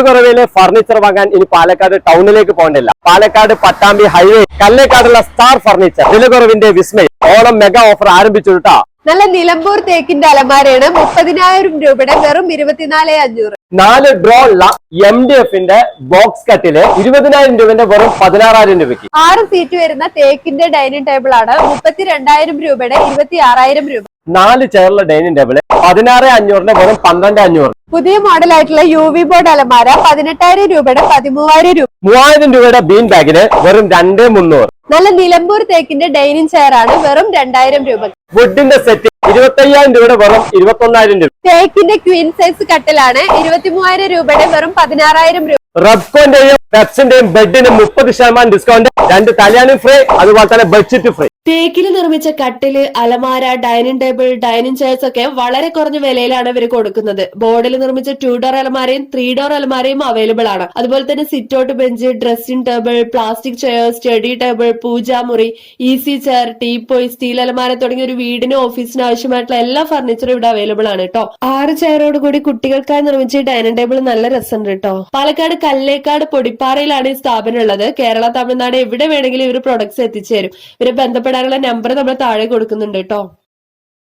കുറവില് furniture വാങ്ങാൻ ഇനി പാലക്കാട് ടൗണിലേക്ക് പോകേണ്ടില്ല. പാലക്കാട് പട്ടാമ്പി ഹൈവേ കല്ലേക്കാടുള്ള സ്റ്റാർ ഫർണിച്ചർ വില കുറവിന്റെ വിസ്മയം ഓണം മെഗാ ഓഫർ ആരംഭിച്ചു കേട്ടോ. നല്ല നിലമ്പൂർ തേക്കിന്റെ അലമാരയാണ് 30,000 രൂപയുടെ വെറും 24,500. 4 ഡ്രോ ഉള്ള MDFന്റെ ബോക്സ് കട്ടില് 20,000 രൂപന്റെ വെറും 16,000 രൂപയ്ക്ക്. 6 സീറ്റ് വരുന്ന തേക്കിന്റെ ഡൈനിങ് ടേബിൾ ആണ് 32,000 രൂപയുടെ 26,000 രൂപ. 4 ചെയറുള്ള ഡൈനിങ് ടേബിള് 16,500 വെറും 12,500. പുതിയ മോഡൽ ആയിട്ടുള്ള UV ബോർഡ് അലമാര 18,000 രൂപയുടെ 13,000 രൂപ. 3,000 രൂപയുടെ ബീൻ ബാഗിന് വെറും 2,300. നല്ല നിലമ്പൂർ തേക്കിന്റെ ഡൈനിങ് ചെയർ ആണ് വെറും 2,000 രൂപ. വുഡിന്റെ സെറ്റ് 25,000 രൂപയുടെ വെറും 21,000 രൂപ. തേക്കിന്റെ ക്വീൻ സൈസ് കട്ടിലാണ് 23,000 രൂപയുടെ വെറും 16,000 രൂപ. റബ്കോന്റെയും പെപ്സിന്റെയും ബെഡിന് 30% ഡിസ്കൗണ്ട്, 2 തലയാണി ഫ്രീ, അതുപോലെ തന്നെ ബെഡ്ഷീറ്റ് ഫ്രീ. തേക്കിൽ നിർമ്മിച്ച കട്ടില്, അലമാര, ഡൈനിങ് ടേബിൾ, ഡൈനിങ് ചെയർസ് ഒക്കെ വളരെ കുറഞ്ഞ വിലയിലാണ് ഇവർ കൊടുക്കുന്നത്. ബോർഡിൽ നിർമ്മിച്ച 2 ഡോർ അലമാരയും 3 ഡോർ അലമാരയും അവൈലബിൾ ആണ്. അതുപോലെ തന്നെ sit out bench, dressing table, plastic chair, study table, പൂജാമുറി, ഈസി ചെയർ, ടീപ്പോയ്, സ്റ്റീൽ അലമാര തുടങ്ങിയ ഒരു വീടിനും ഓഫീസിനും ആവശ്യമായിട്ടുള്ള എല്ലാ ഫർണിച്ചറും ഇവിടെ അവൈലബിൾ ആണ് കേട്ടോ. 6 ചെയറോട് കൂടി കുട്ടികൾക്കായി നിർമ്മിച്ച ഡൈനിങ് ടേബിൾ നല്ല രസമുണ്ട് കേട്ടോ. പാലക്കാട് കല്ലേക്കാട് പൊടിപ്പാറയിലാണ് ഈ സ്ഥാപനം ഉള്ളത്. കേരള, തമിഴ്നാട് എവിടെ വേണമെങ്കിലും ഇവർ പ്രൊഡക്ട്സ് എത്തിച്ചു തരും. ഇവരെ ബന്ധപ്പെടാനുള്ള നമ്പർ നമ്മൾ താഴെ കൊടുക്കുന്നുണ്ട് കേട്ടോ.